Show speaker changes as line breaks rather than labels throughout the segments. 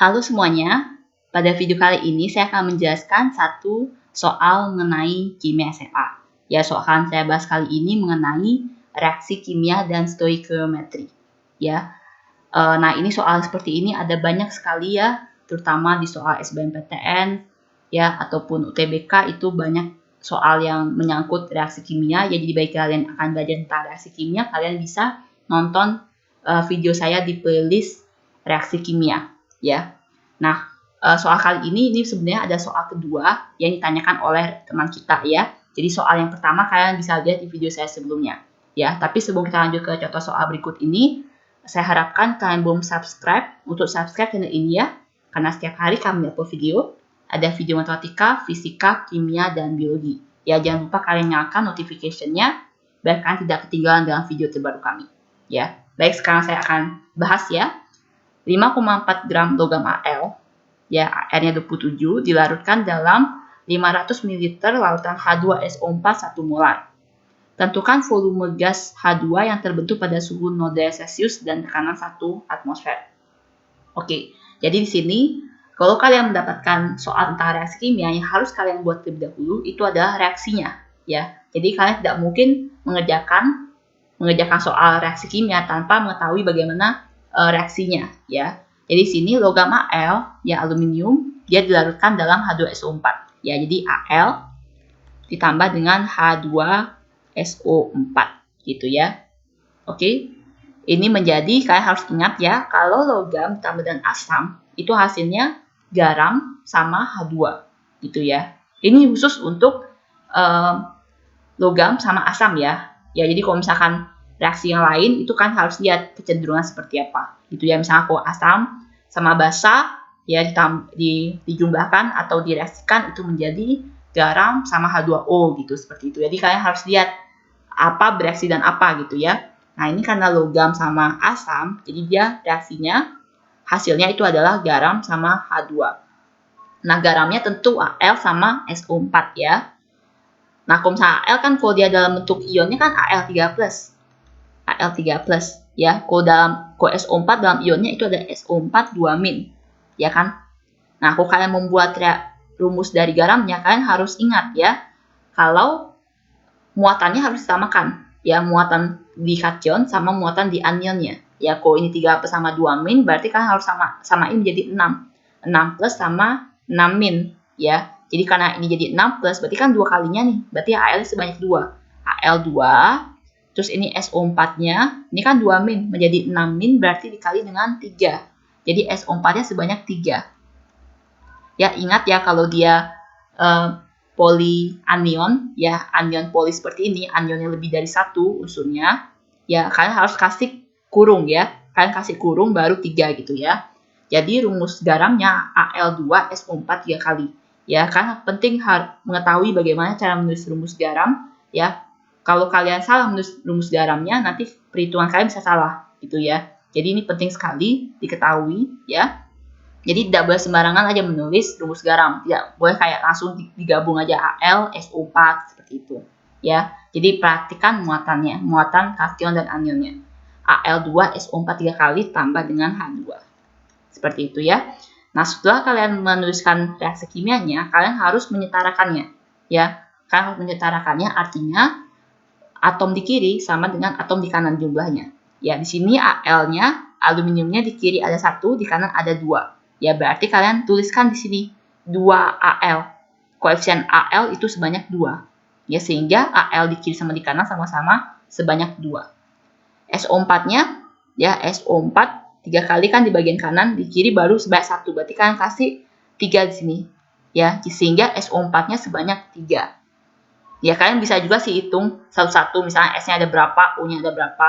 Halo semuanya, pada video kali ini saya akan menjelaskan satu soal mengenai kimia SMA. Ya, soal yang saya bahas kali ini mengenai reaksi kimia dan stoikiometri. Ya, nah ini soal seperti ini ada banyak sekali ya, terutama di soal SBMPTN ya ataupun UTBK itu banyak soal yang menyangkut reaksi kimia. Ya, jadi bagi kalian yang akan belajar tentang reaksi kimia, kalian bisa nonton video saya di playlist reaksi kimia. Ya, nah soal kali ini sebenarnya ada soal kedua yang ditanyakan oleh teman kita ya. Jadi soal yang pertama kalian bisa lihat di video saya sebelumnya ya. Tapi sebelum kita lanjut ke contoh soal berikut ini, saya harapkan kalian belum subscribe untuk subscribe channel ini ya. Karena setiap hari kami upload video, ada video matematika, fisika, kimia, dan biologi. Ya, jangan lupa kalian nyalakan notification-nya biar kalian tidak ketinggalan dalam video terbaru kami. Ya, baik, sekarang saya akan bahas ya. 5,4 gram logam Al, ya airnya 27, dilarutkan dalam 500 ml lautan H2SO4 1 molar. Tentukan volume gas H2 yang terbentuk pada suhu 0 derajat Celcius dan tekanan 1 atmosfer. Oke, jadi di sini kalau kalian mendapatkan soal tentang reaksi kimia, yang harus kalian buat terlebih dahulu itu adalah reaksinya, ya. Jadi kalian tidak mungkin mengerjakan soal reaksi kimia tanpa mengetahui bagaimana reaksinya ya. Jadi sini logam Al ya aluminium dia dilarutkan dalam H2SO4 ya. Jadi Al ditambah dengan H2SO4 gitu ya. Oke. Ini menjadi kalian harus ingat ya, kalau logam ditambah dengan asam itu hasilnya garam sama H2 gitu ya. Ini khusus untuk logam sama asam ya. Ya, jadi kalau misalkan reaksi yang lain itu kan harus lihat kecenderungan seperti apa gitu ya. Misalnya kalau asam sama basa ya dijumlahkan atau direaksikan itu menjadi garam sama H2O gitu, seperti itu. Jadi kalian harus lihat apa bereaksi dan apa gitu ya. Nah, ini karena logam sama asam, jadi dia reaksinya hasilnya itu adalah garam sama H2. Nah, garamnya tentu Al sama SO4 ya. Nah, kalau misalnya Al kan kalau dia dalam bentuk ionnya kan Al3+. Al3+ ya. Kalau SO4 dalam ionnya itu ada SO4 2-. Ya kan? Nah, kalau kalian membuat rumus dari garamnya, kalian harus ingat ya, kalau muatannya harus disamakan. Ya, muatan di kation sama muatan di anionnya. Ya, kalau ini 3+ sama 2- berarti kalian harus samain menjadi 6. 6+ sama 6- ya. Jadi karena ini jadi 6+, berarti kan 2 kalinya nih. Berarti Al sebanyak 2. Al 2, terus ini SO4-nya, ini kan 2- menjadi 6- berarti dikali dengan 3. Jadi SO4-nya sebanyak 3. Ya, ingat ya kalau dia polyanion, ya anion poli seperti ini, anionnya lebih dari 1 unsurnya, ya kalian harus kasih kurung ya. Kalian kasih kurung baru 3 gitu ya. Jadi rumus garamnya Al2SO4 3 kali. Ya, karena penting mengetahui bagaimana cara menulis rumus garam ya. Kalau kalian salah menulis rumus garamnya, nanti perhitungan kalian bisa salah gitu ya. Jadi ini penting sekali diketahui ya. Jadi tidak boleh sembarangan aja menulis rumus garam. Tidak boleh kayak langsung digabung aja Al, SO4 seperti itu ya. Jadi perhatikan muatannya, muatan kation dan anionnya. Al2SO4 3 kali tambah dengan H2. Seperti itu ya. Nah, setelah kalian menuliskan reaksi kimianya, kalian harus menyetarakannya ya. Kalian harus menyetarakannya, artinya atom di kiri sama dengan atom di kanan jumlahnya. Ya, di sini Al-nya, aluminiumnya di kiri ada 1, di kanan ada 2. Ya, berarti kalian tuliskan di sini 2 Al. Koefisien Al itu sebanyak 2. Ya, sehingga Al di kiri sama di kanan sama-sama sebanyak 2. SO4-nya, ya SO4 3 kali kan di bagian kanan, di kiri baru sebanyak 1. Berarti kalian kasih 3 di sini. Ya, sehingga SO4-nya sebanyak 3. Ya, kalian bisa juga sih hitung satu-satu, misalnya S-nya ada berapa, U-nya ada berapa.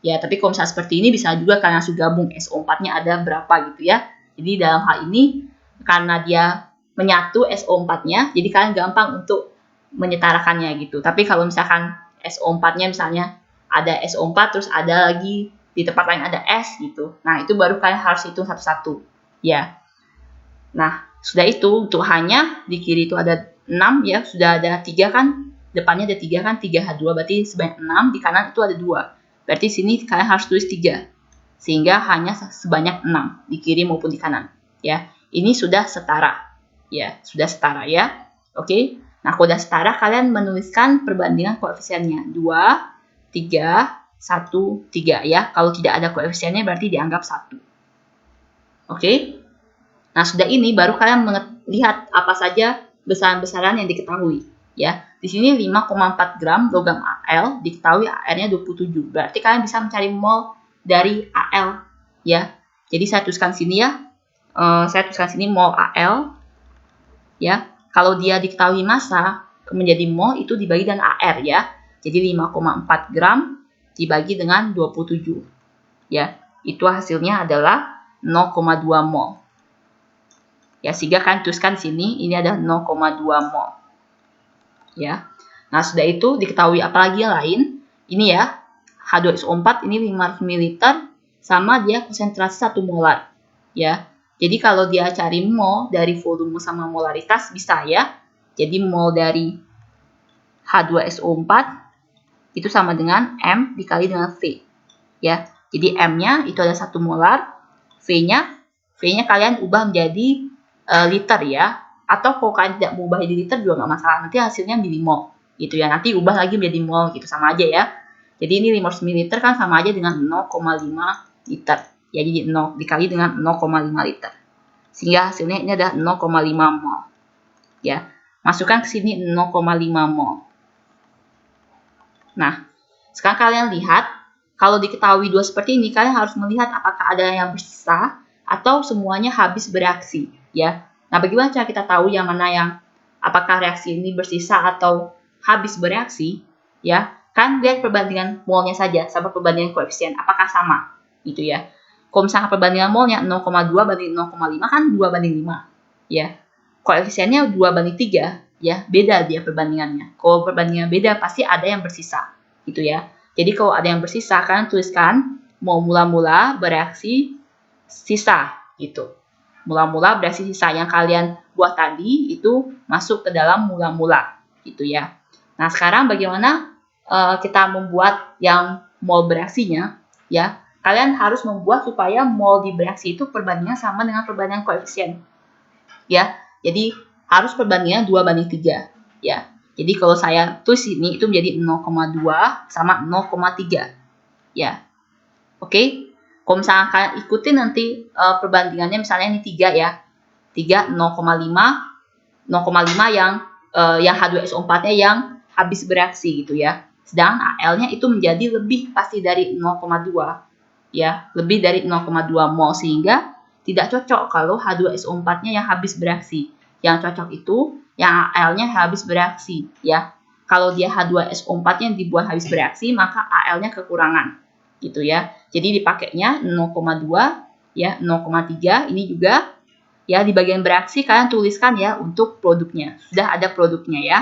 Ya, tapi kalau misalnya seperti ini bisa juga kalian langsung gabung SO4-nya ada berapa gitu ya. Jadi dalam hal ini karena dia menyatu SO4-nya, jadi kalian gampang untuk menyetarakannya gitu. Tapi kalau misalkan SO4-nya misalnya ada SO4 terus ada lagi di tempat lain ada S gitu. Nah, itu baru kalian harus hitung satu-satu. Ya. Nah, sudah itu untuk hanya di kiri itu ada 6 ya, sudah ada 3 kan, depannya ada 3 kan, 3H2 berarti sebanyak 6, di kanan itu ada 2. Berarti sini kalian harus tulis 3. Sehingga hanya sebanyak 6 di kiri maupun di kanan. Ya, ini sudah setara. Ya, sudah setara ya. Oke. Nah, kalau sudah setara, kalian menuliskan perbandingan koefisiennya. 2, 3, 1, 3 ya. Kalau tidak ada koefisiennya berarti dianggap 1. Oke. Nah, sudah ini baru kalian melihat apa saja besaran-besaran yang diketahui. Ya, di sini 5,4 gram logam Al, diketahui AR-nya 27. Berarti kalian bisa mencari mol dari Al ya. Jadi saya tuliskan sini ya. Saya tuliskan sini mol Al ya. Kalau dia diketahui massa menjadi mol itu dibagi dengan AR ya. Jadi 5,4 gram dibagi dengan 27 ya. Itu hasilnya adalah 0,2 mol. Ya, sehingga kalian tuliskan sini ini adalah 0,2 mol. Ya. Nah, sudah itu diketahui apalagi yang lain. Ini ya. H2SO4 ini 500 ml sama dia konsentrasi 1 molar. Ya. Jadi kalau dia cari mol dari volume sama molaritas bisa ya. Jadi mol dari H2SO4 itu sama dengan M dikali dengan V. Ya. Jadi M-nya itu ada 1 molar, V-nya kalian ubah menjadi liter ya. Atau kalau kalian tidak mau ubah jadi liter juga nggak masalah. Nanti hasilnya milimol gitu ya. Nanti ubah lagi menjadi mol gitu, sama aja ya. Jadi ini 500 ml kan sama aja dengan 0,5 liter. Ya, jadi 0 dikali dengan 0,5 liter. Sehingga hasilnya ini adalah 0,5 mol. Ya, masukkan ke sini 0,5 mol. Nah, sekarang kalian lihat, kalau diketahui dua seperti ini, kalian harus melihat apakah ada yang bersisa atau semuanya habis bereaksi. Ya, nah bagaimana cara kita tahu yang mana yang apakah reaksi ini bersisa atau habis bereaksi? Ya, kan lihat perbandingan molnya saja sama perbandingan koefisien, apakah sama? Gitu ya. Kalau misalnya perbandingan molnya 0,2 banding 0,5 kan 2 banding 5. Ya. Koefisiennya 2 banding 3, ya, beda dia perbandingannya. Kalau perbandingan beda pasti ada yang bersisa, gitu ya. Jadi kalau ada yang bersisa, kalian tuliskan mau mula-mula bereaksi sisa, gitu. Mula-mula bereaksi sisa yang kalian buat tadi itu masuk ke dalam mula-mula, gitu ya. Nah, sekarang bagaimana kita membuat yang mol bereaksinya, ya. Kalian harus membuat supaya mol di bereaksi itu perbandingan sama dengan perbandingan koefisien. Ya, jadi harus perbandingan 2 banding 3. Ya, jadi kalau saya tulis ini itu menjadi 0,2 sama 0,3. Ya, oke. Kalau misalnya kalian ikutin nanti perbandingannya, misalnya ini 3 ya. 3, 0,5, 0,5 yang H2SO4-nya yang habis bereaksi gitu ya. Sedangkan Al-nya itu menjadi lebih pasti dari 0,2. Ya, lebih dari 0,2 mol, sehingga tidak cocok kalau H2SO4-nya yang habis bereaksi. Yang cocok itu yang Al-nya habis bereaksi ya. Kalau dia H2SO4-nya dibuat habis bereaksi, maka Al-nya kekurangan gitu ya. Jadi dipakainya 0,2 ya, 0,3 ini juga ya. Di bagian bereaksi kalian tuliskan ya untuk produknya. Sudah ada produknya ya.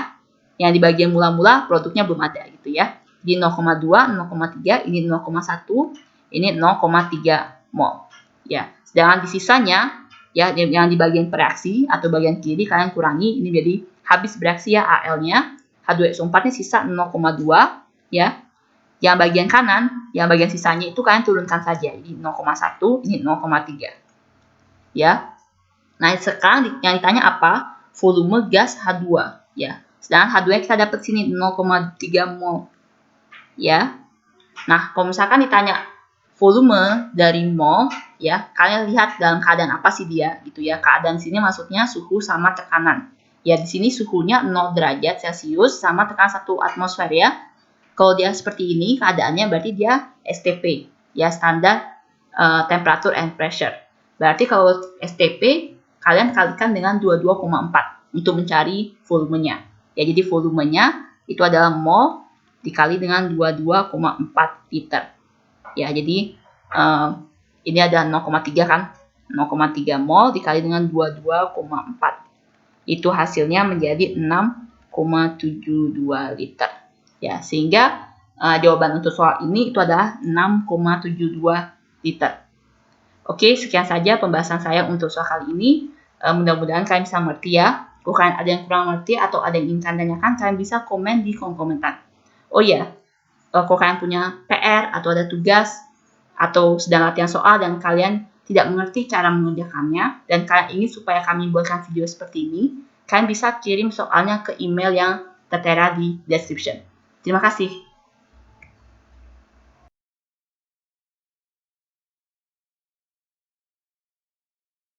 Yang di bagian mula-mula produknya belum ada gitu ya. Di 0,2, 0,3, ini 0,1, ini 0,3 mol. Ya, sedangkan di sisanya ya yang di bagian bereaksi atau bagian kiri kalian kurangi, ini jadi habis bereaksi ya Al-nya. H2SO4-nya sisa 0,2 ya. Yang bagian kanan, yang bagian sisanya itu kalian turunkan saja. Ini 0,1, ini 0,3. Ya. Nah, sekarang yang ditanya apa? Volume gas H2 ya. Sedangkan H2 kita dapat sini 0,3 mol. Ya. Nah, kalau misalkan ditanya volume dari mol, ya, kalian lihat dalam keadaan apa sih dia, gitu ya. Keadaan sini maksudnya suhu sama tekanan. Ya, di sini suhunya 0 derajat Celcius sama tekanan 1 atmosfer ya. Kalau dia seperti ini, keadaannya berarti dia STP, ya, standar temperature and pressure. Berarti kalau STP, kalian kalikan dengan 22,4 untuk mencari volumenya. Ya, jadi volumenya itu adalah mol dikali dengan 22,4 liter. Ya, jadi ini ada 0,3 kan, 0,3 mol dikali dengan 22,4. Itu hasilnya menjadi 6,72 liter. Ya, sehingga jawaban untuk soal ini itu adalah 6,72 liter. Oke, sekian saja pembahasan saya untuk soal kali ini. Mudah-mudahan kalian bisa mengerti ya. Kalau kalian ada yang kurang mengerti atau ada yang ingin kalian tanyakan, kalian bisa komen di kolom komentar. Oh iya, kalau kalian punya PR atau ada tugas atau sedang latihan soal dan kalian tidak mengerti cara mengerjakannya, dan kalian ingin supaya kami buatkan video seperti ini, kalian bisa kirim soalnya ke email yang tertera di description. Terima kasih.